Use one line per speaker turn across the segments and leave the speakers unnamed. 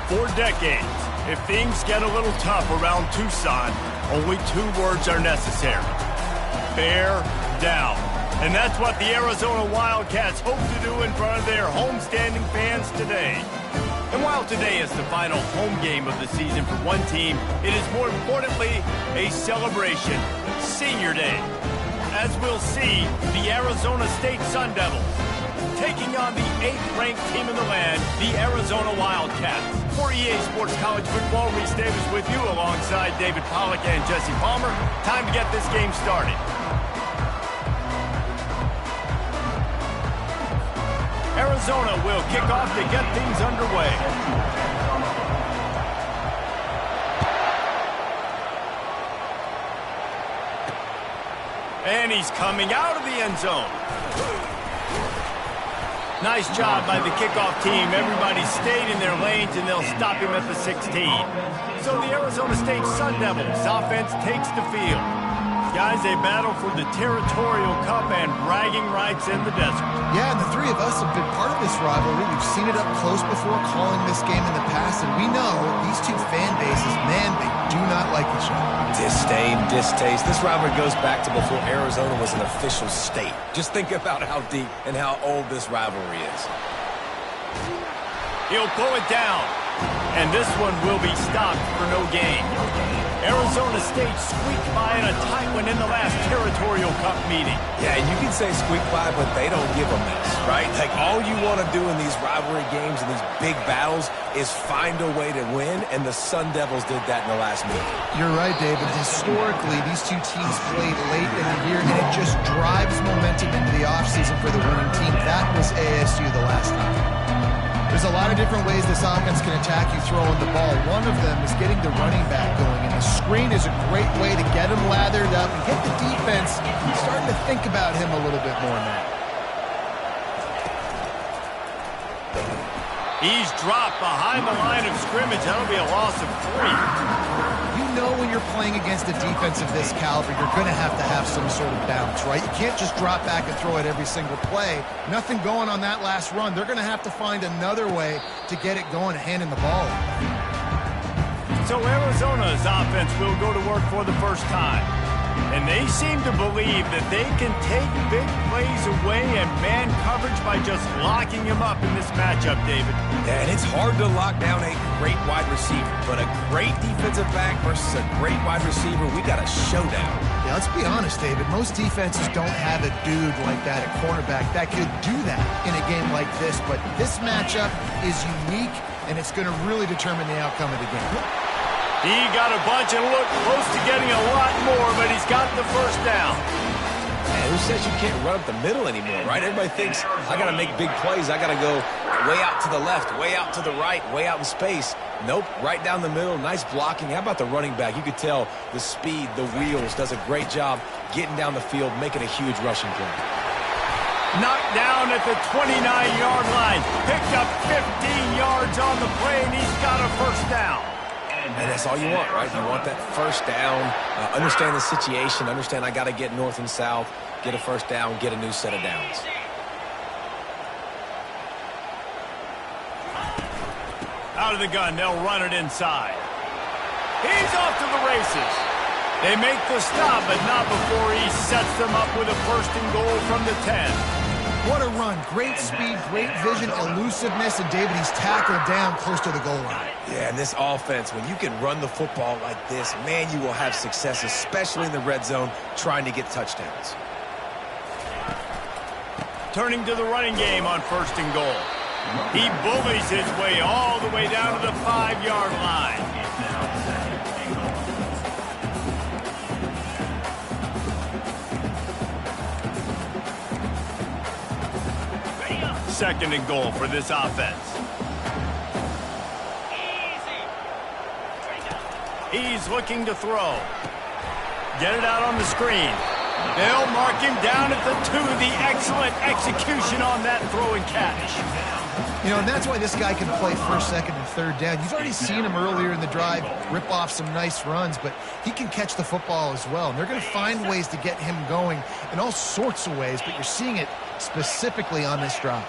For decades, if things get a little tough around Tucson, only 2 words are necessary. Bear down. And that's what the Arizona Wildcats hope to do in front of their homestanding fans today. And while today is the final home game of the season for one team, it is more importantly a celebration, Senior Day. As we'll see, the Arizona State Sun Devils taking on the 8th-ranked team in the land, the Arizona Wildcats. For EA Sports College Football, Reese Davis with you alongside David Pollack and Jesse Palmer. Time to get this game started. Arizona will kick off to get things underway. And he's coming out of the end zone. Nice job by the kickoff team. Everybody stayed in their lanes, and they'll stop him at the 16. So the Arizona State Sun Devils offense takes the field. Guys, they battle for the Territorial Cup and bragging rights in the desert.
Yeah, and the 3 of us have been part of this rivalry. We've seen it up close before, calling this game in the past, and we know these 2 fan bases, man, they do not like each other.
Disdain, distaste. This rivalry goes back to before Arizona was an official state. Just think about how deep and how old this rivalry is.
He'll pull it down, and this one will be stopped for no gain. Arizona State squeaked by in a tight one in the last Territorial Cup meeting.
Yeah, and you can say squeak by, but they don't give a mess, right? Like, all you want to do in these rivalry games and these big battles is find a way to win, and the Sun Devils did that in the last meeting.
You're right, David. Historically, these 2 teams played late in the year, and it just drives momentum into the offseason for the winning team. That was ASU the last time. There's a lot of different ways this offense can attack you throwing the ball. One of them is getting the running back going, and the screen is a great way to get him lathered up and get the defense starting to think about him a little bit more now.
He's dropped behind the line of scrimmage. That'll be a loss of 3.
You know when you're playing against a defense of this caliber, you're going to have some sort of bounce, right? You can't just drop back and throw it every single play. Nothing going on that last run. They're going to have to find another way to get it going and handing the ball.
So Arizona's offense will go to work for the first time. And they seem to believe that they can take big plays away and man coverage by just locking him up in this matchup, David.
Yeah, and it's hard to lock down a great wide receiver, but a great defensive back versus a great wide receiver, we got a showdown.
Yeah, let's be honest, David. Most defenses don't have a dude like that at cornerback that could do that in a game like this, but this matchup is unique, and it's going to really determine the outcome of the game.
He got a bunch and looked close to getting a lot more, but he's got the first down.
Man, who says you can't run up the middle anymore, right? Everybody thinks, I got to make big plays. I got to go way out to the left, way out to the right, way out in space. Nope, right down the middle, nice blocking. How about the running back? You could tell the speed, the wheels, does a great job getting down the field, making a huge rushing play.
Knocked down at the 29-yard line. Picked up 15 yards on the play, and he's got a first down.
And that's all you want, right? You want that first down, understand the situation, understand I got to get north and south, get a first down, get a new set of downs.
Out of the gun, they'll run it inside. He's off to the races. They make the stop, but not before he sets them up with a first and goal from the 10.
What a run. Great speed, great vision, elusiveness, and David, he's tackled down close to the goal line.
Yeah, and this offense, when you can run the football like this, man, you will have success, especially in the red zone, trying to get touchdowns.
Turning to the running game on first and goal. He bullies his way all the way down to the 5-yard line. Second and goal for this offense. He's looking to throw. Get it out on the screen. They'll mark him down at the 2. The excellent execution on that throw and catch.
You know, and that's why this guy can play first, second, and third down. You've already seen him earlier in the drive rip off some nice runs, but he can catch the football as well. And they're going to find ways to get him going in all sorts of ways, but you're seeing it specifically on this drive.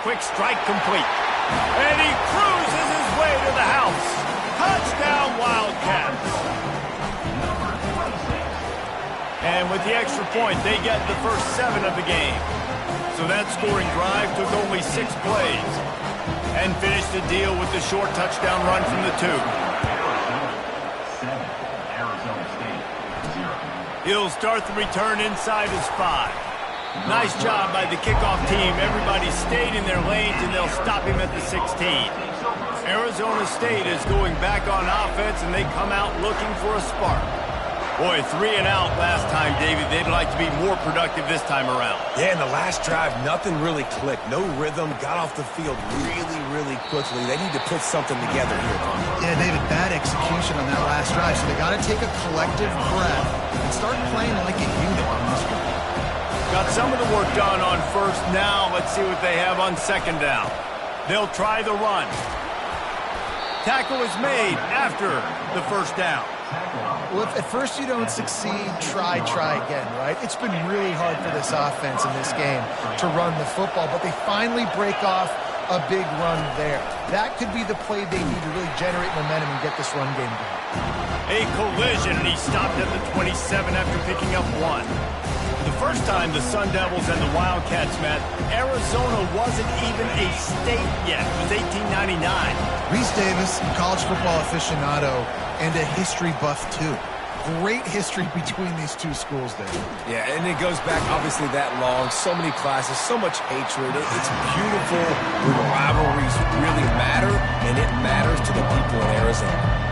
quick strike complete. And he cruises his way to the house. Touchdown, Wildcats. And with the extra point, they get the first 7 of the game. So that scoring drive took only 6 plays. And finished the deal with the short touchdown run from the 2. He'll start the return inside his 5. Nice job by the kickoff team. Everybody stayed in their lanes, and they'll stop him at the 16. Arizona State is going back on offense, and they come out looking for a spark. Boy, 3 and out last time, David. They'd like to be more productive this time around.
Yeah, in the last drive, nothing really clicked. No rhythm. Got off the field really quickly. They need to put something together here.
Yeah, David, bad execution on that last drive. So they got to take a collective breath and start playing like a unit on this one.
Got some of the work done on first. Now let's see what they have on second down. They'll try the run. Tackle is made after the first down.
Well, if at first you don't succeed, try again, right? It's been really hard for this offense in this game to run the football, but they finally break off a big run there. That could be the play they need to really generate momentum and get this run game going.
A collision, and he stopped at the 27 after picking up 1. The first time the Sun Devils and the Wildcats met, Arizona wasn't even a state yet. It was 1899.
Reese Davis, college football aficionado, and a history buff, too. Great history between these two schools there.
Yeah, and it goes back, obviously, that long. So many classes, so much hatred. It's beautiful when rivalries really matter, and it matters to the people in Arizona.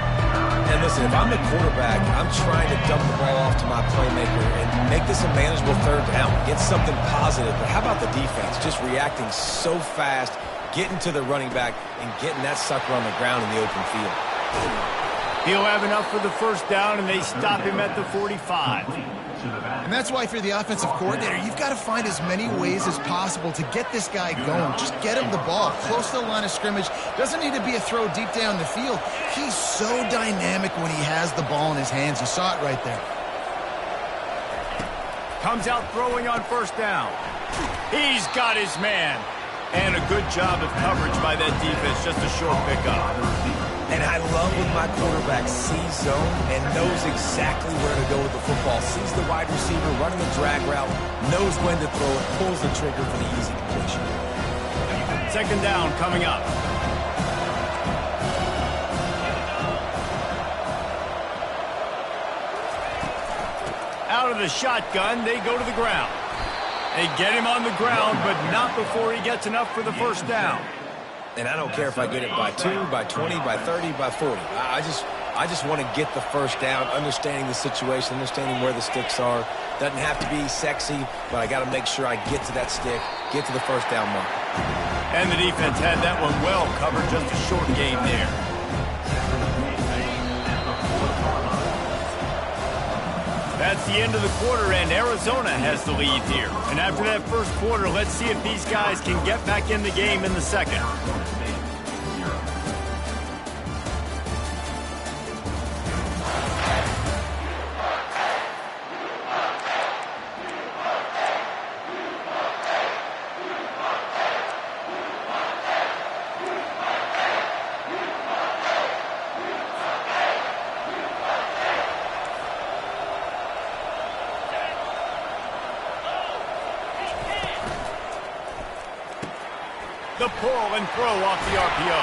And listen, if I'm the quarterback, I'm trying to dump the ball off to my playmaker and make this a manageable third down. Get something positive. But how about the defense? Just reacting so fast, getting to the running back, and getting that sucker on the ground in the open field.
He'll have enough for the first down, and they stop him at the 45.
And that's why if you're the offensive coordinator, you've got to find as many ways as possible to get this guy going. Just get him the ball close to the line of scrimmage. Doesn't need to be a throw deep down the field. He's so dynamic when he has the ball in his hands. You saw it right there.
Comes out throwing on first down. He's got his man. And a good job of coverage by that defense. Just a short pickup.
And I love when my quarterback sees zone and knows exactly where to go with the football. Sees the wide receiver running the drag route, knows when to throw it, pulls the trigger for the easy completion.
Second down coming up. Out of the shotgun, they go to the ground. They get him on the ground, but not before he gets enough for the first down.
And I don't care if I get it by 2, by 20, by 30, by 40. I just want to get the first down, understanding the situation, understanding where the sticks are. Doesn't have to be sexy, but I got to make sure I get to that stick, get to the first down mark.
And the defense had that one well covered, just a short gain there. That's the end of the quarter, and Arizona has the lead here. And after that first quarter, let's see if these guys can get back in the game in the second. The pull and throw off the RPO.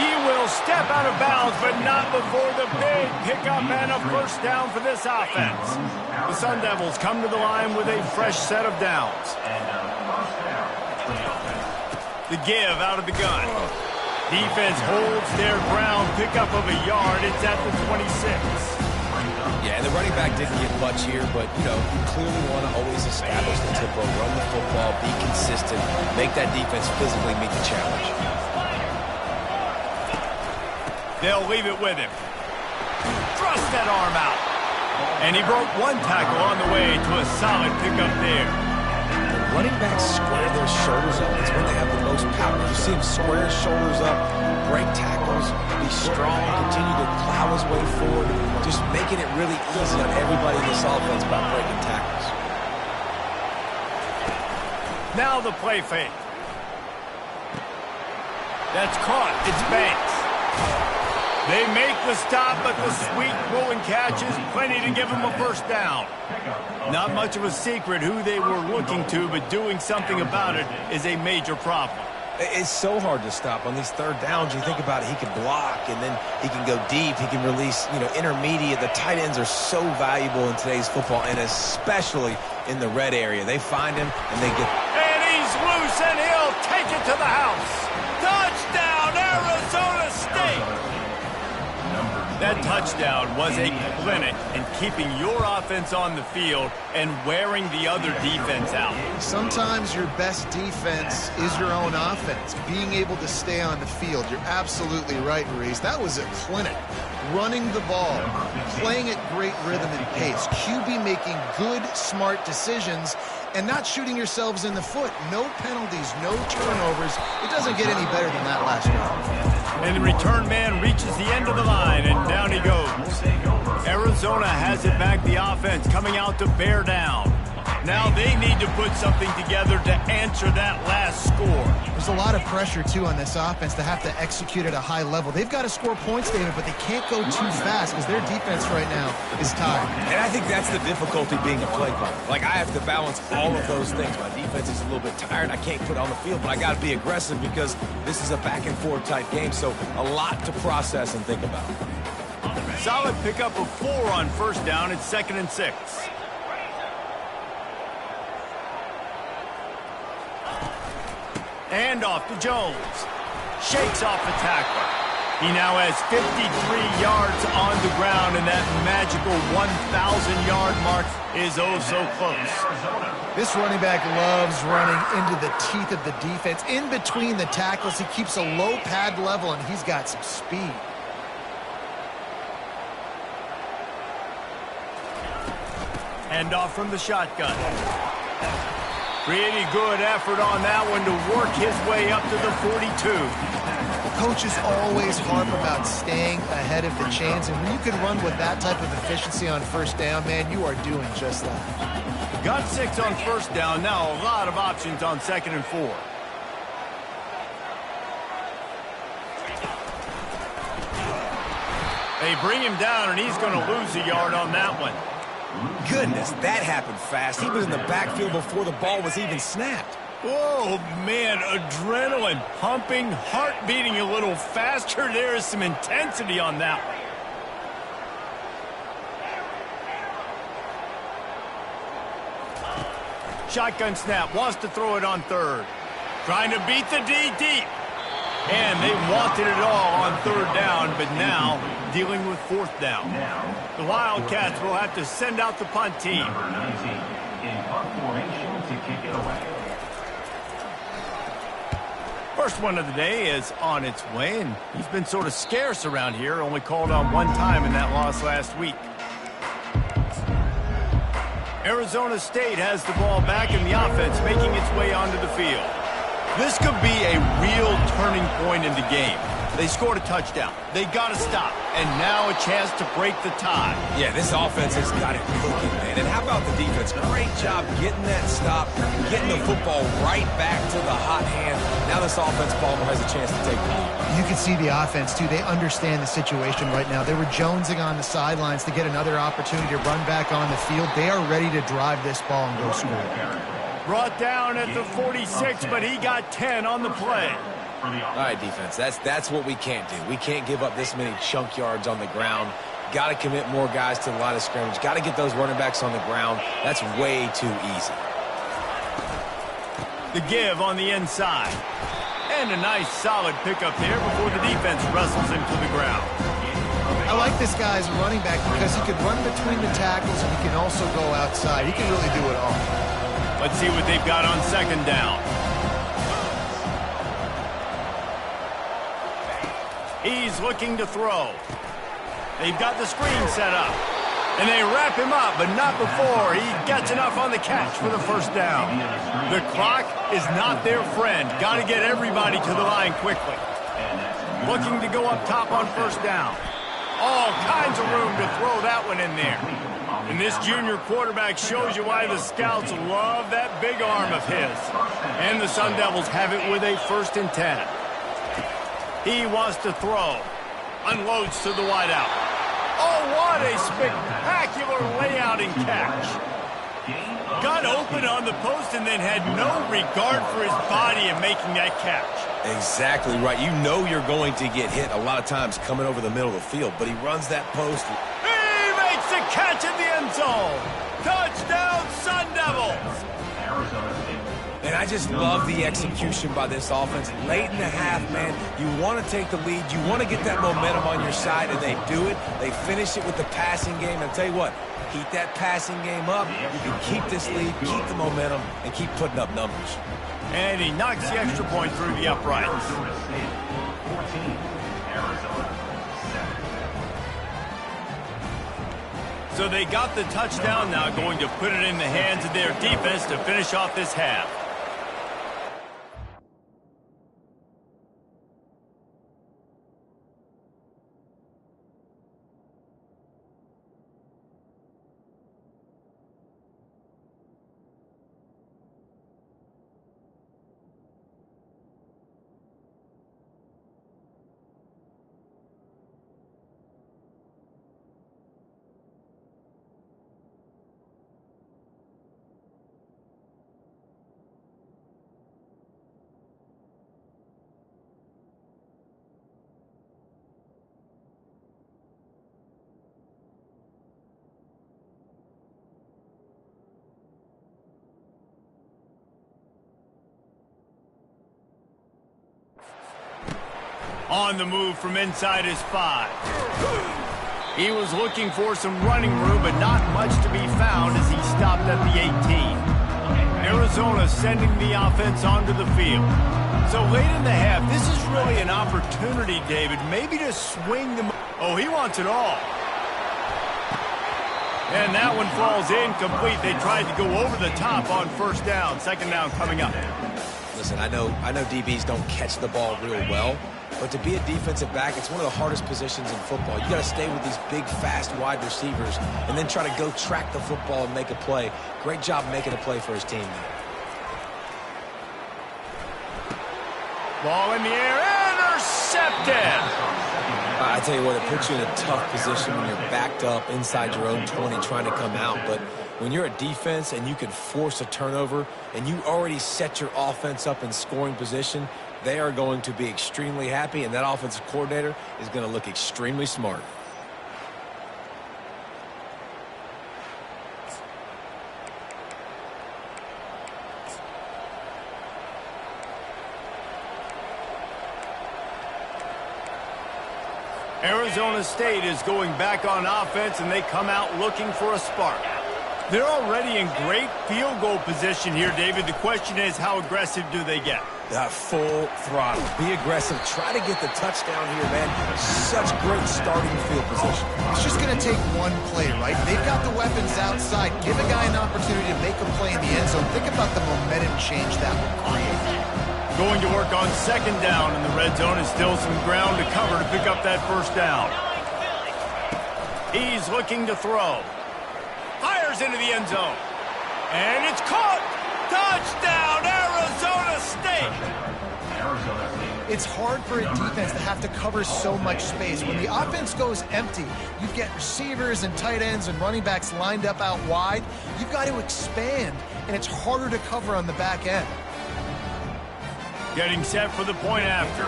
He will step out of bounds, but not before the big pickup and a first down for this offense. The Sun Devils come to the line with a fresh set of downs. The give out of the gun. Defense holds their ground, pickup of a yard. It's at the 26.
Yeah, and the running back didn't get much here, but, you clearly want to always establish the tempo, run the football, be consistent, make that defense physically meet the challenge.
They'll leave it with him. Thrust that arm out. And he broke one tackle on the way to a solid pickup there.
When running backs square their shoulders up, it's when they have the most power. You see him square his shoulders up, break tackles, be strong, continue to plow his way forward, just making it really easy on everybody in this offense by breaking tackles.
Now the play fake. That's caught. It's Banks. They make the stop, but the sweet throw and catch is plenty to give them a first down. Not much of a secret who they were looking to, but doing something about it is a major problem.
It's so hard to stop on these third downs. You think about it, he can block, and then he can go deep. He can release, intermediate. The tight ends are so valuable in today's football, and especially in the red area. They find him, and they get...
And he's loose, and he'll take it to the house. Touchdown, Arizona State! That touchdown was a clinic in keeping your offense on the field and wearing the other defense out.
Sometimes your best defense is your own offense, being able to stay on the field. You're absolutely right, Reese. That was a clinic. Running the ball, playing at great rhythm and pace, QB making good, smart decisions, and not shooting yourselves in the foot. No penalties, no turnovers. It doesn't get any better than that last round.
And the return man reaches the end of the line, and down he goes. Arizona has it back, the offense coming out to bear down. Now they need to put something together to answer that last score.
There's a lot of pressure, too, on this offense to have to execute at a high level. They've got to score points, David, but they can't go too fast because their defense right now is tired.
And I think that's the difficulty being a play caller. Like, I have to balance all of those things. My defense is a little bit tired. I can't put it on the field, but I got to be aggressive because this is a back-and-forth type game, so a lot to process and think about.
Solid pickup of 4 on first down. It's 2nd and 6. And off to Jones. Shakes off the tackler. He now has 53 yards on the ground, and that magical 1,000-yard mark is oh so close.
This running back loves running into the teeth of the defense. In between the tackles, he keeps a low pad level, and he's got some speed.
And off from the shotgun. Pretty good effort on that one to work his way up to the 42.
Coaches always harp about staying ahead of the chains, and when you can run with that type of efficiency on first down, man, you are doing just that.
Got 6 on first down. Now a lot of options on 2nd and 4. They bring him down, and he's going to lose a yard on that one.
Goodness, that happened fast. He was in the backfield before the ball was even snapped.
Oh, man, adrenaline pumping, heart beating a little faster. There is some intensity on that one. Shotgun snap, wants to throw it on 3rd. Trying to beat the D deep. And they wanted it all on 3rd down, but now dealing with 4th down. The Wildcats will have to send out the punt team. First one of the day is on its way, and he's been sort of scarce around here, only called on 1 time in that loss last week. Arizona State has the ball back in the offense, making its way onto the field. This could be a real turning point in the game. They scored a touchdown. They got to stop. And now a chance to break the tie.
Yeah, this offense has got it cooking, man. And how about the defense? Great job getting that stop, getting the football right back to the hot hand. Now this offense, Palmer, has a chance to take the lead.
You can see the offense, too. They understand the situation right now. They were jonesing on the sidelines to get another opportunity to run back on the field. They are ready to drive this ball and go score.
Brought down at the 46, but he got 10 on the play.
All right, defense, that's what we can't do. We can't give up this many chunk yards on the ground. Got to commit more guys to the line of scrimmage. Got to get those running backs on the ground. That's way too easy.
The give on the inside. And a nice solid pickup there before the defense wrestles him to the ground.
I like this guy's running back because he can run between the tackles and he can also go outside. He can really do it all.
Let's see what they've got on 2nd down. He's looking to throw. They've got the screen set up. And they wrap him up, but not before he gets enough on the catch for the first down. The clock is not their friend. Got to get everybody to the line quickly. Looking to go up top on first down. All kinds of room to throw that one in there. And this junior quarterback shows you why the scouts love that big arm of his. And the Sun Devils have it with a 1st and 10. He wants to throw. Unloads to the wideout. Oh, what a spectacular layout and catch. Got open on the post and then had no regard for his body in making that catch.
Exactly right. You know you're going to get hit a lot of times coming over the middle of the field, but he runs that post.
He makes the catch in the end zone. Touchdown, Sun Devils.
And I just love the execution by this offense. Late in the half, man, you want to take the lead. You want to get that momentum on your side, and they do it. They finish it with the passing game. And I'll tell you what, keep that passing game up. You can keep this lead, keep the momentum, and keep putting up numbers.
And he knocks the extra point through the uprights. So they got the touchdown, now going to put it in the hands of their defense to finish off this half. On the move from inside his 5. He was looking for some running room, but not much to be found as he stopped at the 18. Arizona sending the offense onto the field. So late in the half, this is really an opportunity, David, maybe to swing them. Oh, he wants it all. And that one falls incomplete. They tried to go over the top on first down. Second down coming up.
Listen, I know DBs don't catch the ball real well, but to be a defensive back, it's one of the hardest positions in football. You got to stay with these big, fast, wide receivers and then try to go track the football and make a play. Great job making a play for his team.
Ball in the air, intercepted.
I tell you what, it puts you in a tough position when you're backed up inside your own 20 trying to come out. But when you're a defense and you can force a turnover and you already set your offense up in scoring position, they are going to be extremely happy, and that offensive coordinator is going to look extremely smart.
Arizona State is going back on offense, and they come out looking for a spark. They're already in great field goal position here, David. The question is, how aggressive do they get?
Full throttle. Be aggressive. Try to get the touchdown here, man. Such great starting field position.
It's just going to take one play, right? They've got the weapons outside. Give a guy an opportunity to make a play in the end zone. Think about the momentum change that will create.
Going to work on second down in the red zone, and still some ground to cover to pick up that first down. He's looking to throw. Fires into the end zone. And it's caught. Touchdown, Arizona State.
It's hard for a defense to have to cover so much space. When the offense goes empty, you get receivers and tight ends and running backs lined up out wide. You've got to expand, and it's harder to cover on the back end.
Getting set for the point after.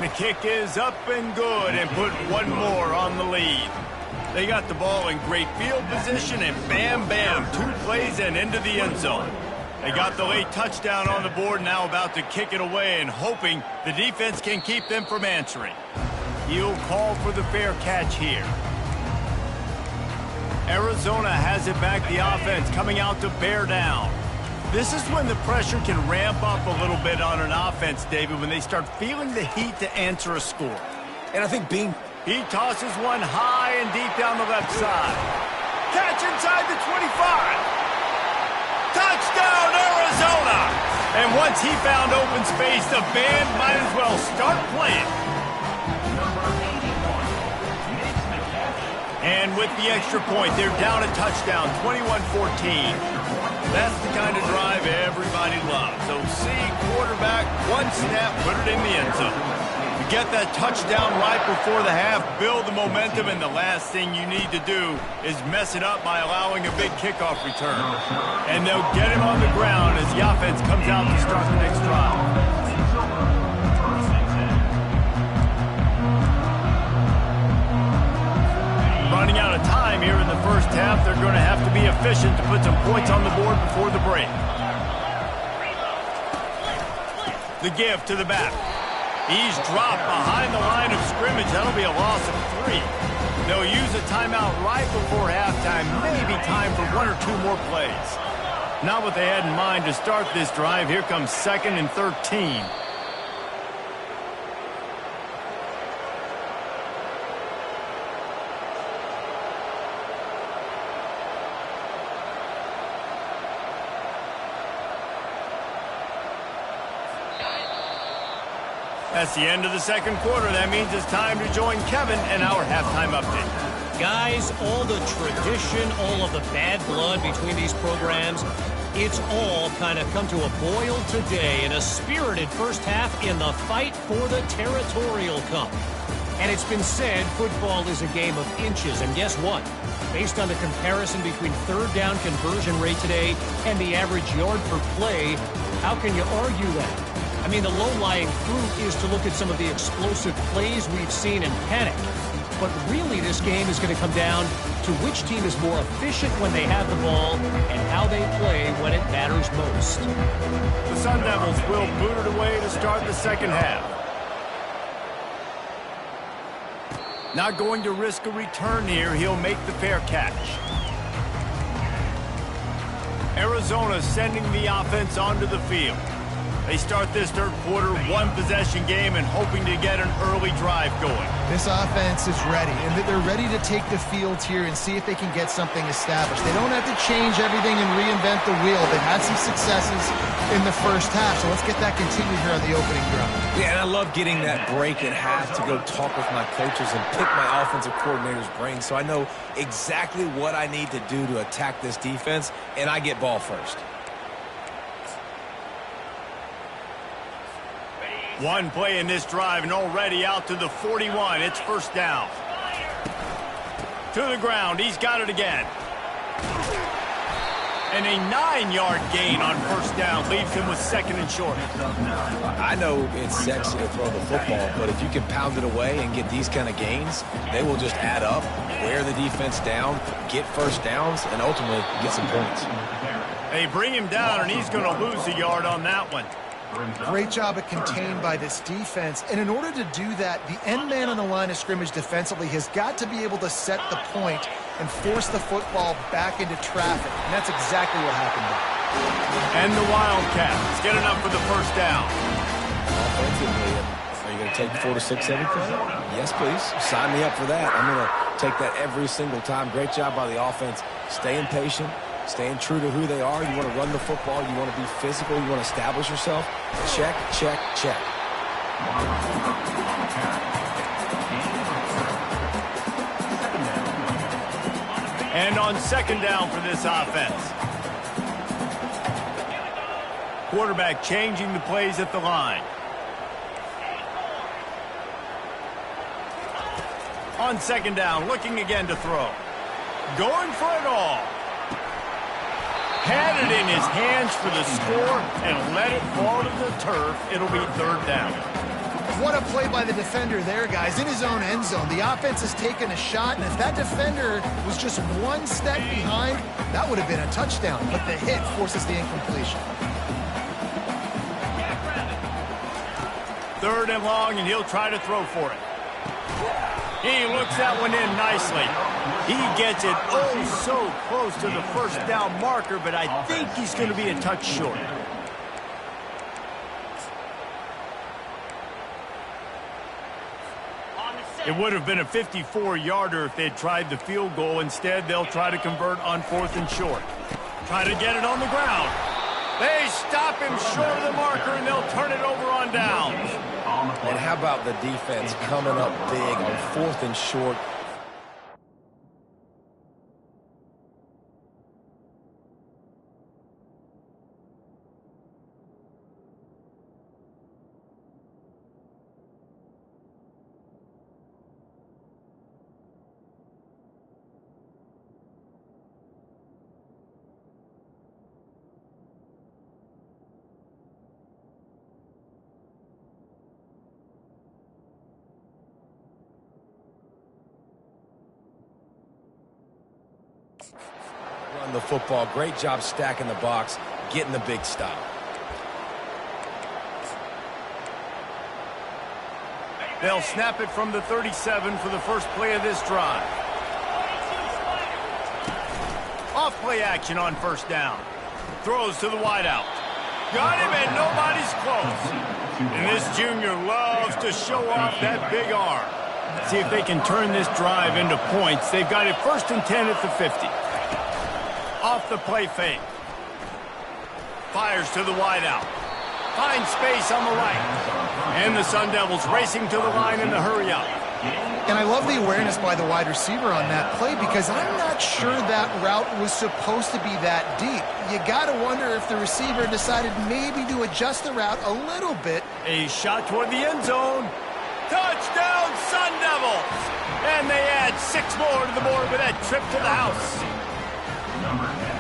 The kick is up and good, and put one more on the lead. They got the ball in great field position, and bam, bam, 2 plays and into the end zone. They got the late touchdown on the board, now about to kick it away and hoping the defense can keep them from answering. He'll call for the fair catch here. Arizona has it back, the offense coming out to bear down. This is when the pressure can ramp up a little bit on an offense, David, when they start feeling the heat to answer a score.
And I think
he tosses one high and deep down the left side. Catch inside the 25. Touchdown, Arizona! And once he found open space, the band might as well start playing. And with the extra point. They're down a touchdown, 21-14. That's the kind of drive everybody loves. So see, quarterback, one snap, put it in the end zone. You get that touchdown right before the half, build the momentum, and the last thing you need to do is mess it up by allowing a big kickoff return. And they'll get him on the ground as the offense comes out to start the next drive. Running out of time here in the first half, they're going to have to be efficient to put some points on the board before the break. The give to the back. He's dropped behind the line of scrimmage. That'll be a loss of 3. They'll use a timeout right before halftime. Maybe time for 1 or 2 more plays. Not what they had in mind to start this drive. Here comes 2nd and 13. That's the end of the second quarter. That means it's time to join Kevin and our halftime update.
Guys, all the tradition, all of the bad blood between these programs, it's all kind of come to a boil today in a spirited first half in the fight for the Territorial Cup. And it's been said football is a game of inches. And guess what? Based on the comparison between third down conversion rate today and the average yard per play, how can you argue that? I mean, the low-lying fruit is to look at some of the explosive plays we've seen and panic. But really, this game is going to come down to which team is more efficient when they have the ball and how they play when it matters most.
The Sun Devils will boot it away to start the second half. Not going to risk a return here. He'll make the fair catch. Arizona sending the offense onto the field. They start this third quarter, 1-possession game, and hoping to get an early drive going.
This offense is ready, and they're ready to take the field here and see if they can get something established. They don't have to change everything and reinvent the wheel. They've had some successes in the first half, so let's get that continued here on the opening drive.
Yeah, and I love getting that break at half to go talk with my coaches and pick my offensive coordinator's brain so I know exactly what I need to do to attack this defense, and I get ball first.
One play in this drive and already out to the 41. It's first down. To the ground. He's got it again. And a 9-yard gain on first down leaves him with 2nd and short.
I know it's sexy to throw the football, but if you can pound it away and get these kind of gains, they will just add up, wear the defense down, get first downs, and ultimately get some points.
They bring him down, and he's going to lose a yard on that one.
Great job of contained by this defense. And in order to do that, the end man on the line of scrimmage defensively has got to be able to set the point and force the football back into traffic. And that's exactly what happened there.
And the Wildcats get enough for the first down.
Offensively, are you going to take 4 to 6 every play? Yes, please. Sign me up for that. I'm going to take that every single time. Great job by the offense. Staying patient. Staying true to who they are. You want to run the football. You want to be physical. You want to establish yourself. Check, check, check.
And on second down for this offense. Quarterback changing the plays at the line. On second down, looking again to throw. Going for it all. Had it in his hands for the score and let it fall to the turf. It'll be third down.
What a play by the defender there, guys. In his own end zone. The offense has taken a shot, and if that defender was just one step behind, that would have been a touchdown. But the hit forces the incompletion.
Third and long, and he'll try to throw for it. He looks that one in nicely. He gets it oh so close to the first down marker, but I think he's going to be a touch short. It would have been a 54-yarder if they'd tried the field goal. Instead, they'll try to convert on 4th and short. Try to get it on the ground. They stop him short of the marker, and they'll turn it over on downs.
And how about the defense coming up big on 4th and short? Run the football. Great job stacking the box, getting the big stop.
They'll snap it from the 37 for the first play of this drive. Off play action on first down. Throws to the wideout. Got him and nobody's close. And this junior loves to show off that big arm. See if they can turn this drive into points. They've got it 1st and 10 at the 50. Off the play fake. Fires to the wideout. Finds space on the right. And the Sun Devils racing to the line in the hurry up.
And I love the awareness by the wide receiver on that play because I'm not sure that route was supposed to be that deep. You got to wonder if the receiver decided maybe to adjust the route a little bit.
A shot toward the end zone. Touchdown, Sun Devils! And they add 6 more to the board with that trip to the house.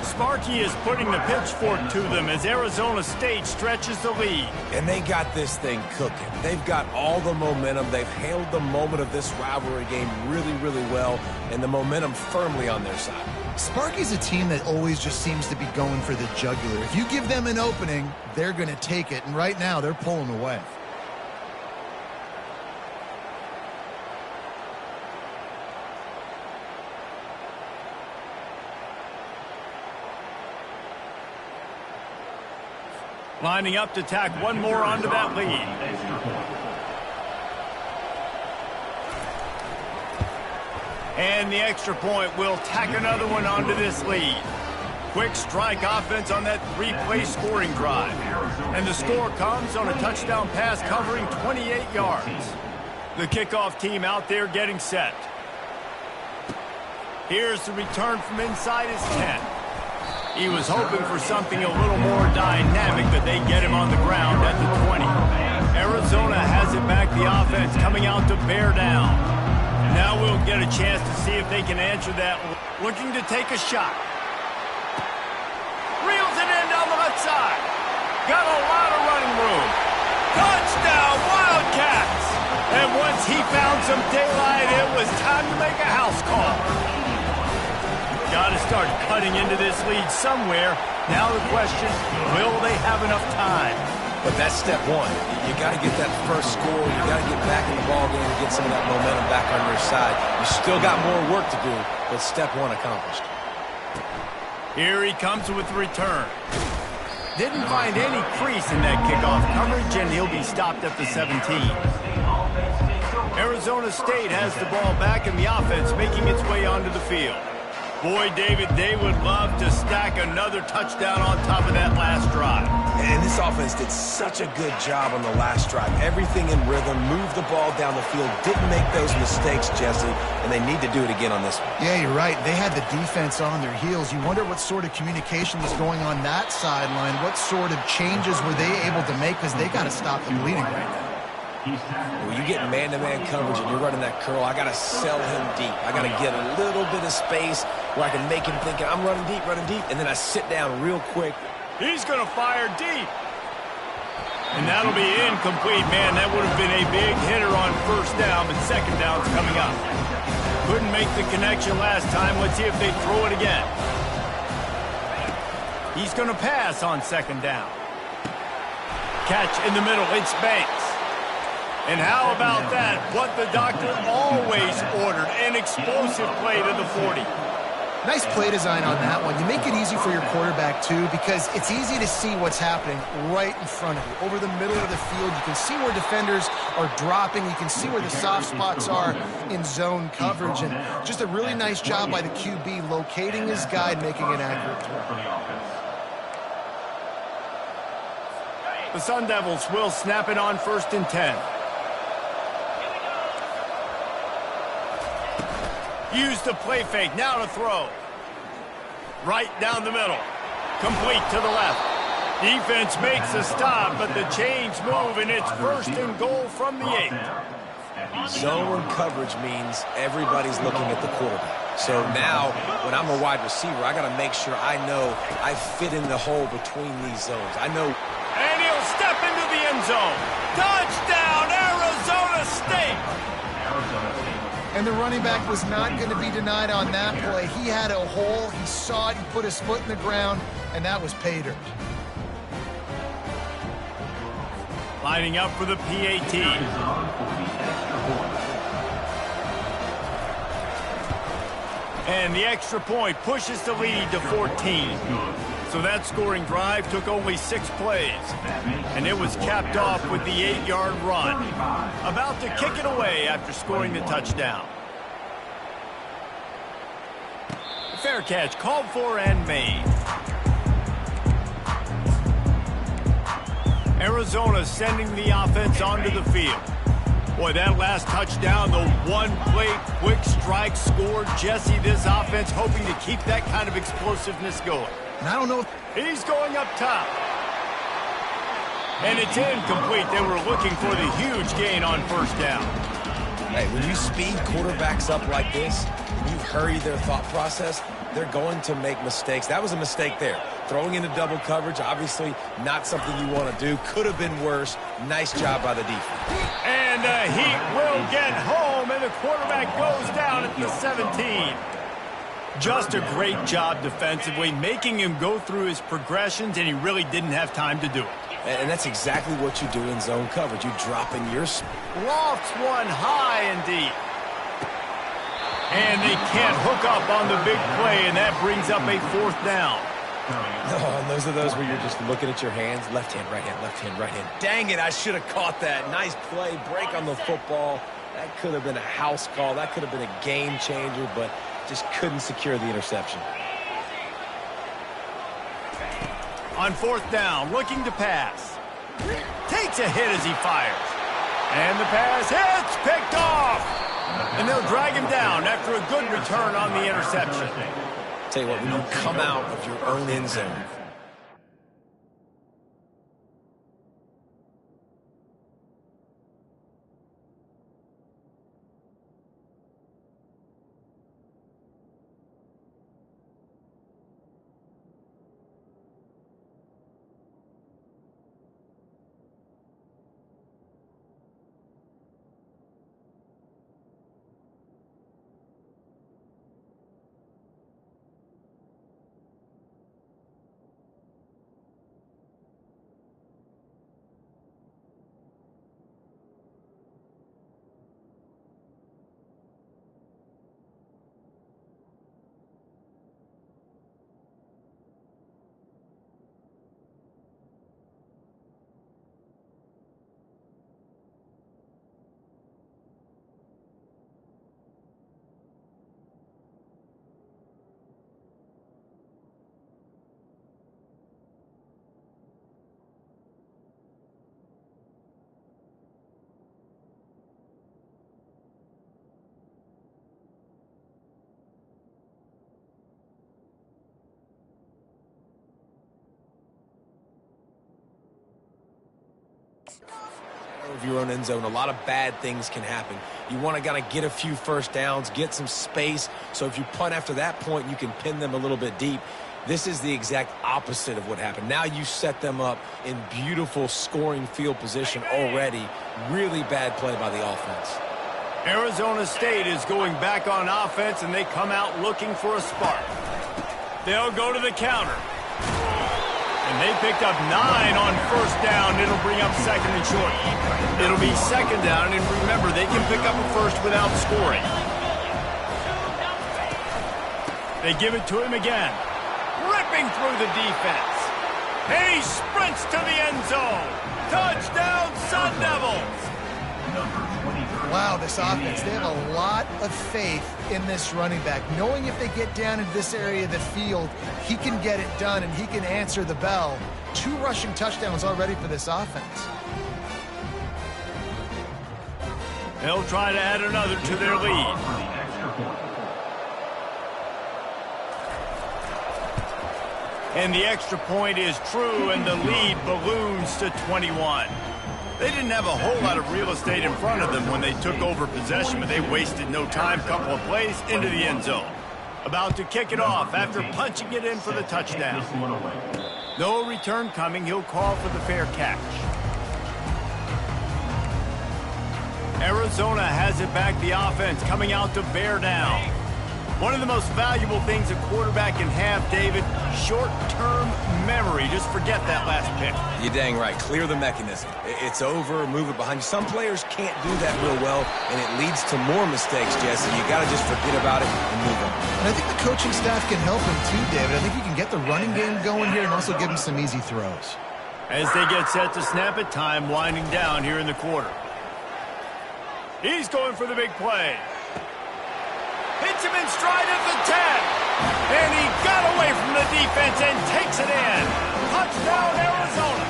Sparky is putting the pitchfork to them as Arizona State stretches the lead.
And they got this thing cooking. They've got all the momentum. They've handled the moment of this rivalry game really, really well, and the momentum firmly on their side.
Sparky's a team that always just seems to be going for the jugular. If you give them an opening, they're going to take it, and right now they're pulling away.
Lining up to tack one more onto that lead. And the extra point will tack another one onto this lead. Quick strike offense on that 3-play scoring drive. And the score comes on a touchdown pass covering 28 yards. The kickoff team out there getting set. Here's the return from inside his 10. He was hoping for something a little more dynamic, but they get him on the ground at the 20. Arizona has it back, the offense coming out to bear down. Now we'll get a chance to see if they can answer that. Looking to take a shot. Reels it in down the left side. Got a lot of running room. Touchdown, Wildcats! And once he found some daylight, it was time to make a house call. Got to start cutting into this lead somewhere. Now the question, will they have enough time?
But that's step one. You got to get that first score. You got to get back in the ballgame and get some of that momentum back on your side. You still got more work to do, but step one accomplished.
Here he comes with the return. Didn't find any crease in that kickoff coverage, and he'll be stopped at the 17. Arizona State has the ball back, and the offense making its way onto the field. Boy, David, they would love to stack another touchdown on top of that last drive.
And this offense did such a good job on the last drive. Everything in rhythm, moved the ball down the field, didn't make those mistakes, Jesse, and they need to do it again on this one.
Yeah, you're right. They had the defense on their heels. You wonder what sort of communication was going on that sideline. What sort of changes were they able to make because they got to stop the bleeding right now.
When you get man-to-man coverage and you're running that curl, I got to sell him deep. I got to get a little bit of space where I can make him thinking I'm running deep, and then I sit down real quick.
He's going to fire deep. And that'll be incomplete. Man, that would have been a big hitter on first down, but second down's coming up. Couldn't make the connection last time. Let's see if they throw it again. He's going to pass on second down. Catch in the middle. It's Banks. And how about that? What the doctor always ordered, an explosive play to the 40.
Nice play design on that one. You make it easy for your quarterback, too, because it's easy to see what's happening right in front of you. Over the middle of the field, you can see where defenders are dropping. You can see where the soft spots are in zone coverage. And just a really nice job by the QB locating his guy and making an accurate throw.
The Sun Devils will snap it on 1st and 10. Use the play fake, now to throw. Right down the middle. Complete to the left. Defense makes a stop, but the chains move, and it's 1st and goal from the 8.
Zone coverage means everybody's looking at the quarterback. So now, when I'm a wide receiver, I got to make sure I know I fit in the hole between these zones. I know.
And he'll step into the end zone. Touchdown, Arizona State!
And the running back was not going to be denied on that play. He had a hole, he saw it, he put his foot in the ground, and that was pay dirt.
Lining up for the PAT. And the extra point pushes the lead to 14. So that scoring drive took only 6 plays. And it was capped off with the 8-yard run. About to kick it away after scoring the touchdown. Fair catch called for and made. Arizona sending the offense onto the field. Boy, that last touchdown, the one-play quick strike score. Jesse, this offense hoping to keep that kind of explosiveness going.
And I don't know if
he's going up top. And it's incomplete. They were looking for the huge gain on first down.
Hey, when you speed quarterbacks up like this, and you hurry their thought process, they're going to make mistakes. That was a mistake there. Throwing into double coverage, obviously not something you want to do. Could have been worse. Nice job by the defense.
And he will get home, and the quarterback goes down at the 17. Just a great job defensively, making him go through his progressions, and he really didn't have time to do it.
And that's exactly what you do in zone coverage. You drop in your...
Lofts one high and deep. And they can't hook up on the big play, and that brings up a 4th down.
Oh, and those are those where you're just looking at your hands. Left hand, right hand, left hand, right hand. Dang it, I should have caught that. Nice play, break on the football. That could have been a house call. That could have been a game changer, but just couldn't secure the interception.
On 4th down, looking to pass. Takes a hit as he fires. And the pass hits, picked off. And they'll drag him down after a good return on the interception.
Tell you what, when you come out of your own end zone, of your own end zone, a lot of bad things can happen. You want to kind of get a few first downs, get some space, so if you punt after that point, you can pin them a little bit deep. This is the exact opposite of what happened. Now you set them up in beautiful scoring field position already. Really bad play by the offense.
Arizona State is going back on offense, and they come out looking for a spark. They'll go to the counter. And they picked up 9 on first down. It'll bring up 2nd and short. It'll be 2nd down, and remember, they can pick up a first without scoring. They give it to him again. Ripping through the defense. And he sprints to the end zone. Touchdown, Sun Devils!
Wow, this offense, they have a lot of faith in this running back, knowing if they get down into this area of the field, he can get it done and he can answer the bell. 2 rushing touchdowns already for this offense.
They'll try to add another to their lead. And the extra point is true, and the lead balloons to 21. They didn't have a whole lot of real estate in front of them when they took over possession, but they wasted no time. Couple of plays into the end zone. About to kick it off after punching it in for the touchdown. No return coming. He'll call for the fair catch. Arizona Arizona has it back, the offense coming out to bear down. One of the most valuable things a quarterback can have, David, short-term memory. Just forget that last pick.
You're dang right. Clear the mechanism. It's over, move it behind you. Some players can't do that real well, and it leads to more mistakes, Jesse. You got to just forget about it and move on.
And I think the coaching staff can help him too, David. I think you can get the running game going here and also give him some easy throws.
As they get set to snap it, time winding down here in the quarter. He's going for the big play. Hits him in stride at the 10. And he got away from the defense and takes it in. Touchdown, Arizona.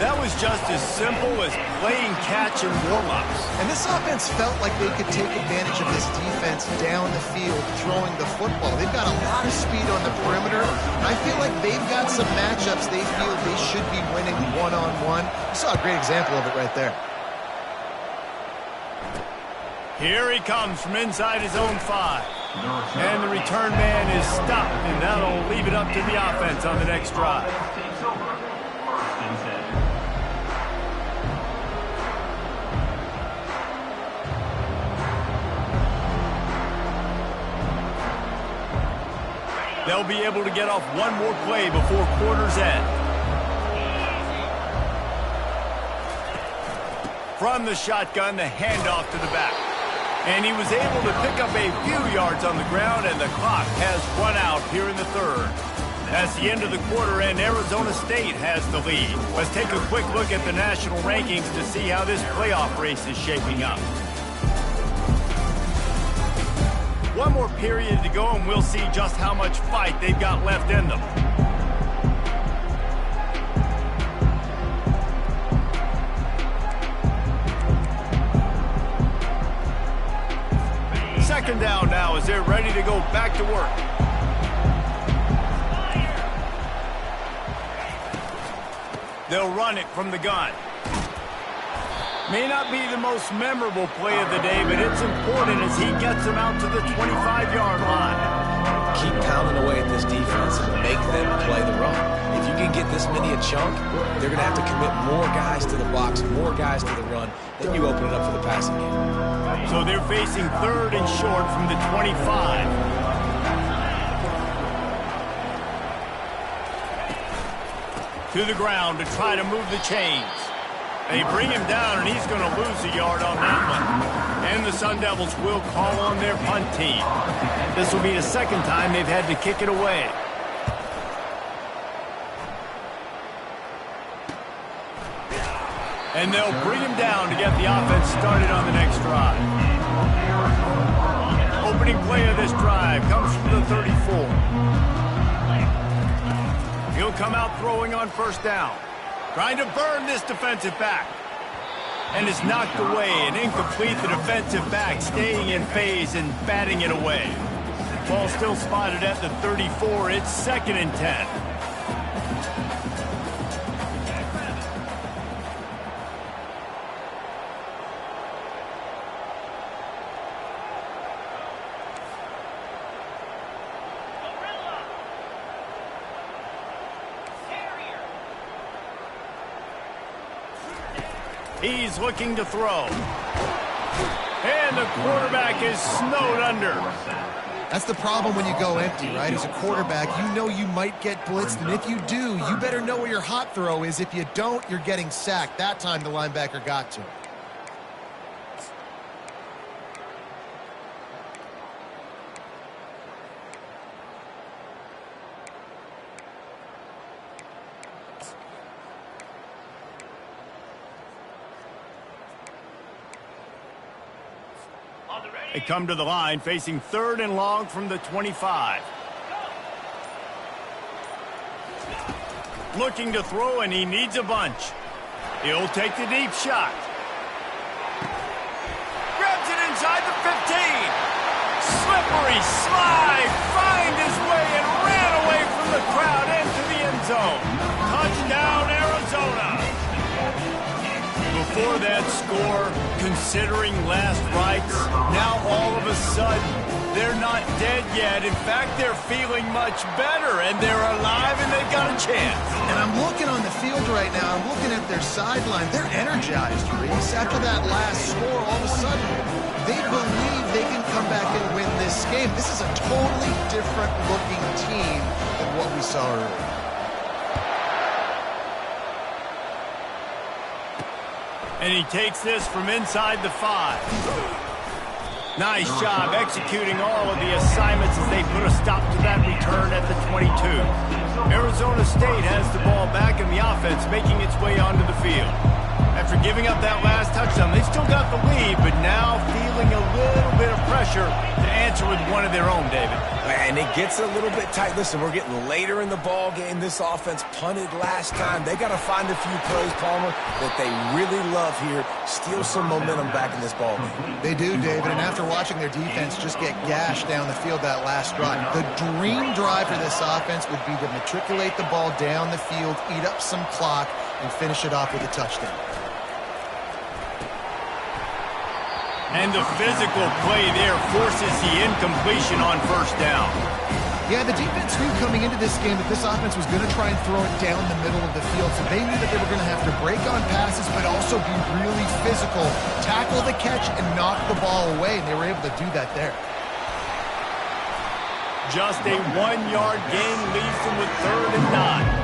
That was just as simple as playing catch and warm-ups.
And this offense felt like they could take advantage of this defense down the field throwing the football. They've got a lot of speed on the perimeter. And I feel like they've got some matchups they feel they should be winning one-on-one. You saw a great example of it right there.
Here he comes from inside his own 5. And the return man is stopped, and that'll leave it up to the offense on the next drive. They'll be able to get off one more play before quarter's end. From the shotgun, the handoff to the back. And he was able to pick up a few yards on the ground, and the clock has run out here in the third. That's the end of the quarter, and Arizona State has the lead. Let's take a quick look at the national rankings to see how this playoff race is shaping up. One more period to go, and we'll see just how much fight they've got left in them. Second down now as they're ready to go back to work. They'll run it from the gun. May not be the most memorable play of the day, but it's important as he gets them out to the 25-yard line.
Keep pounding away at this defense and make them play the run. If you can get this many a chunk, they're going to have to commit more guys to the box, more guys to the run. Then you open it up for the passing game.
So they're facing third and short from the 25. To the ground to try to move the chains. They bring him down, and he's going to lose a yard on that one. And the Sun Devils will call on their punt team. This will be the second time they've had to kick it away. And they'll bring him down to get the offense started on the next drive. Opening play of this drive comes from the 34. He'll come out throwing on first down. Trying to burn this defensive back. And it's knocked away and incomplete. The defensive back staying in phase and batting it away. Ball still spotted at the 34. It's 2nd and 10. He's looking to throw. And the quarterback is snowed under.
That's the problem when you go empty, right? As a quarterback, you know you might get blitzed, and if you do, you better know where your hot throw is. If you don't, you're getting sacked. That time the linebacker got to him.
They come to the line facing 3rd and long from the 25. Looking to throw, and he needs a bunch. He'll take the deep shot. Grabs it inside the 15. Slippery slide. Find his way and ran away from the crowd into the end zone. Touchdown, Arizona. for that score, considering last rites. Now all of a sudden, they're not dead yet. In fact, they're feeling much better, and they're alive, and they've got a chance.
And I'm looking on the field right now. I'm looking at their sideline. They're energized, Reese. After that last score, all of a sudden, they believe they can come back and win this game. This is a totally different-looking team than what we saw earlier.
And he takes this from inside the 5. Nice job executing all of the assignments as they put a stop to that return at the 22. Arizona State has the ball back in the offense, making its way onto the field. After giving up that last touchdown, they still got the lead, but now feeling a little bit of pressure to answer with one of their own, David.
And it gets a little bit tight. Listen, we're getting later in the ball game. This offense punted last time. They got to find a few plays, Palmer, that they really love here. Steal some momentum back in this ball game.
They do, David, and after watching their defense just get gashed down the field that last drive, the dream drive for this offense would be to matriculate the ball down the field, eat up some clock, and finish it off with a touchdown.
And the physical play there forces the incompletion on first down.
Yeah, the defense knew coming into this game that this offense was going to try and throw it down the middle of the field, so they knew that they were going to have to break on passes but also be really physical, tackle the catch, and knock the ball away, and they were able to do that there.
Just a 1-yard gain leaves them with 3rd and 9.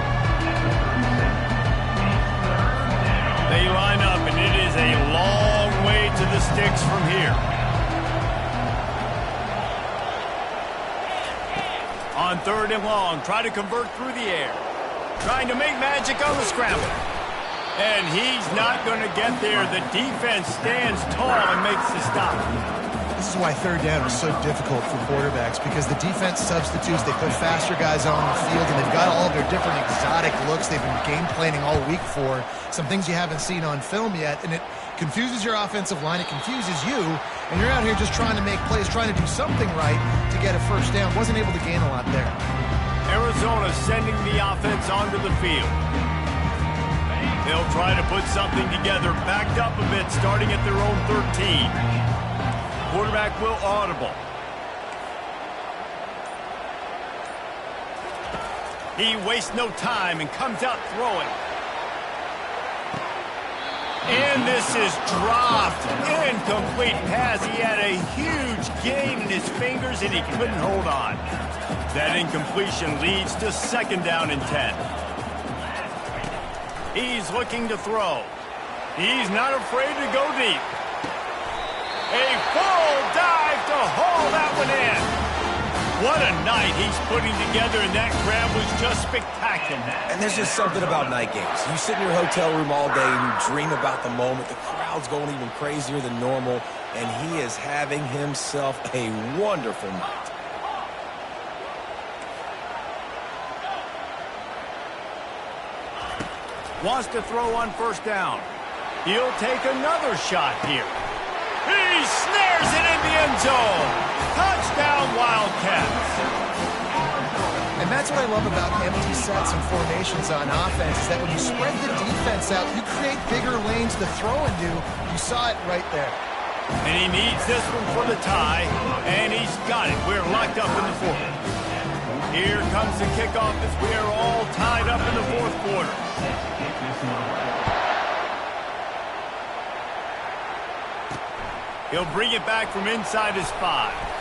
They line up, and it is a long way to the sticks from here. On 3rd and long, try to convert through the air. Trying to make magic on the scramble. And he's not going to get there. The defense stands tall and makes the stop.
This is why 3rd down is so difficult for quarterbacks, because the defense substitutes. They put faster guys on the field, and they've got all of their different exotic looks they've been game planning all week for, some things you haven't seen on film yet, and it confuses your offensive line, it confuses you, and you're out here just trying to make plays, trying to do something right to get a first down. Wasn't able to gain a lot there. Arizona sending the offense onto the field. They'll try to put something together, backed up a bit, starting at their own 13. Quarterback will audible. He wastes no time and comes out throwing. And this is dropped. Incomplete pass. He had a huge gain in his fingers and he couldn't hold on. That incompletion leads to 2nd down and 10. He's looking to throw. He's not afraid to go deep. A full dive to haul that one in. What a night he's putting together, and that grab was just spectacular.
And there's just something about night games. You sit in your hotel room all day and you dream about the moment. The crowd's going even crazier than normal, and he is having himself a wonderful night.
Wants to throw on 1st down. He'll take another shot here. He snares it in the end zone. Touchdown, Wildcats.
And that's what I love about empty sets and formations on offense, is that when you spread the defense out, you create bigger lanes to throw into. You saw it right there.
And he needs this one for the tie, and he's got it. We're locked up in the 4th. Here comes the kickoff as we are all tied up in the 4th quarter. He'll bring it back from inside his 5.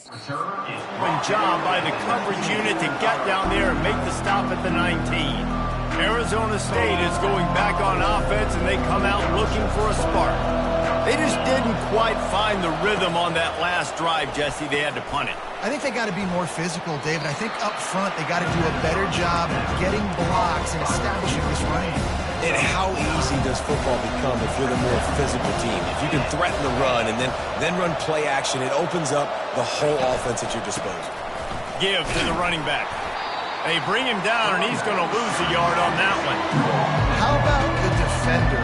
Good job by the coverage unit to get down there and make the stop at the 19. Arizona State is going back on offense, and they come out looking for a spark. They just didn't quite find the rhythm on that last drive, Jesse. They had to punt it.
I think they got to be more physical, David. I think up front they got to do a better job getting blocks and establishing this running.
And how easy does football become if you're the more physical team? If you can threaten the run and then run play action, it opens up the whole offense at your disposal.
Give to the running back. They bring him down, and he's going to lose a yard on that one.
How about the defender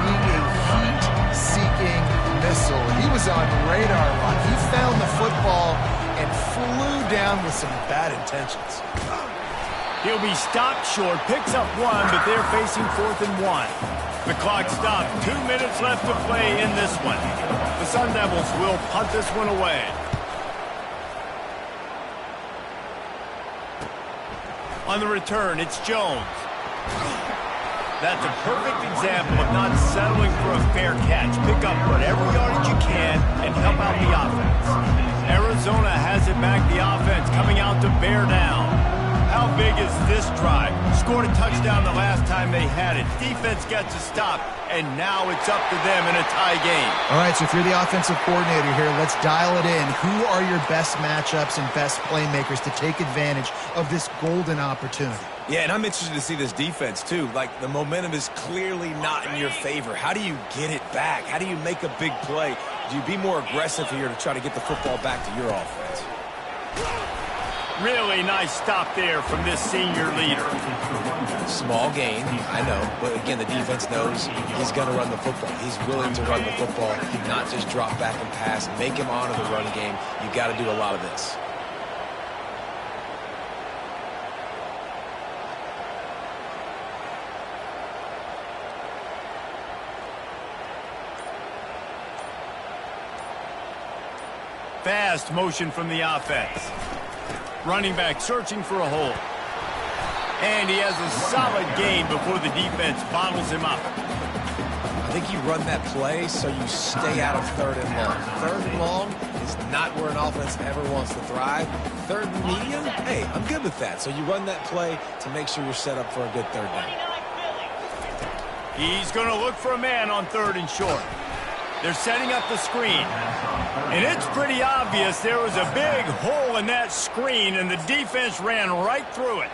being a heat-seeking missile? He was on radar lock. He found the football and flew down with some bad intentions.
He'll be stopped short, picks up one, but they're facing 4th and 1. The clock stopped. 2 minutes left to play in this one. The Sun Devils will punt this one away. On the return, it's Jones. That's a perfect example of not settling for a fair catch. Pick up whatever yardage you can and help out the offense. Arizona has it back, the offense coming out to bear down. How big is this drive? Scored a touchdown the last time they had it. Defense gets a stop, and now it's up to them in a tie game.
All right, so if you're the offensive coordinator here, let's dial it in. Who are your best matchups and best playmakers to take advantage of this golden opportunity?
Yeah, and I'm interested to see this defense, too. Like, the momentum is clearly not in your favor. How do you get it back? How do you make a big play? Do you be more aggressive here to try to get the football back to your offense?
Really nice stop there from this senior leader.
Small gain, I know. But, again, the defense knows he's going to run the football. He's willing to run the football, not just drop back and pass, make him honor the run game. You got to do a lot of this.
Fast motion from the offense. Running back searching for a hole. And he has a solid gain before the defense bottles him up.
I think you run that play so you stay out of 3rd and long. 3rd and long is not where an offense ever wants to thrive. 3rd and medium, hey, I'm good with that. So you run that play to make sure you're set up for a good 3rd down.
He's going to look for a man on 3rd and short. They're setting up the screen. And it's pretty obvious there was a big hole in that screen, and the defense ran right through it.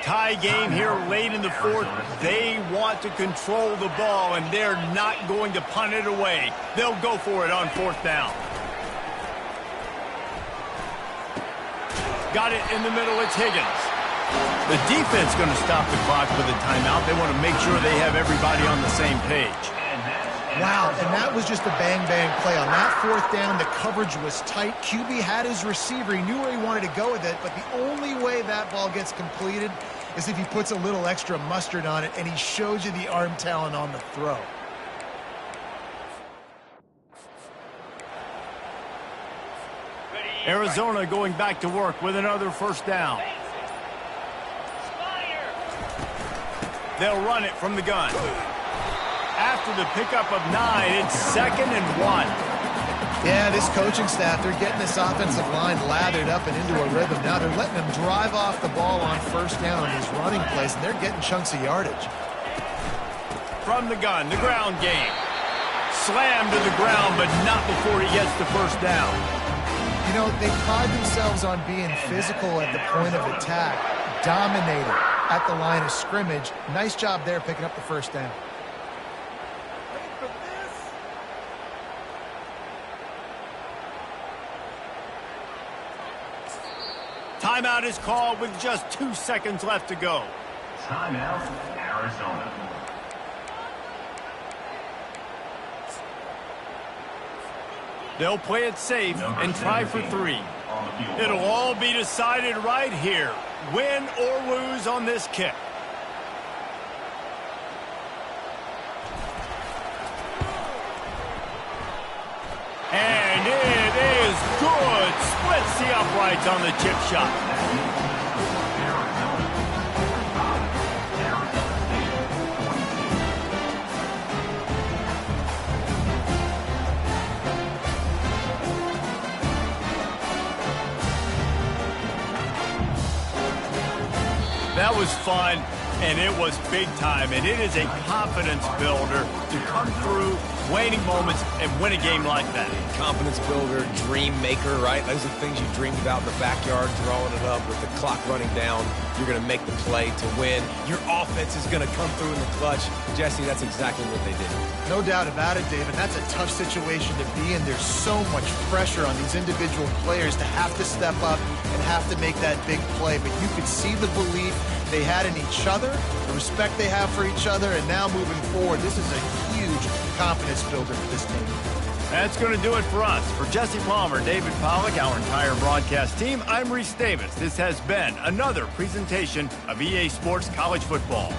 Tie game here late in the 4th. They want to control the ball, and they're not going to punt it away. They'll go for it on 4th down. Got it in the middle. It's Higgins. The defense going to stop the clock with a timeout. They want to make sure they have everybody on the same page.
Wow, and that was just a bang-bang play. On that 4th down, the coverage was tight. QB had his receiver. He knew where he wanted to go with it, but the only way that ball gets completed is if he puts a little extra mustard on it, and he shows you the arm talent on the throw.
Arizona going back to work with another 1st down. They'll run it from the gun. After the pickup of 9, it's 2nd and 1.
Yeah, this coaching staff, they're getting this offensive line lathered up and into a rhythm. Now they're letting them drive off the ball on 1st down on these running plays, and they're getting chunks of yardage.
From the gun, the ground game. Slammed to the ground, but not before he gets the 1st down.
You know, they pride themselves on being physical at the point of attack, dominating at the line of scrimmage. Nice job there picking up the 1st down.
Timeout is called with just 2 seconds left to go.
Timeout, Arizona.
They'll play it safe and try for 3. It'll all be decided right here. Win or lose on this kick. And it is good. Splits the uprights on the chip shot. was fun, and it was big time, and it is a confidence builder to come through waning moments and win a game like that.
Confidence builder, dream maker, right? Those are the things you dreamed about in the backyard, throwing it up with the clock running down. You're going to make the play to win. Your offense is going to come through in the clutch. Jesse, that's exactly what they did.
No doubt about it, David. That's a tough situation to be in. There's so much pressure on these individual players to have to step up and have to make that big play. But you could see the belief they had in each other, the respect they have for each other, and now moving forward, this is a huge confidence builder for this team.
That's going to do it for us. For Jesse Palmer, David Pollack, our entire broadcast team, I'm Reese Davis. This has been another presentation of EA Sports College Football.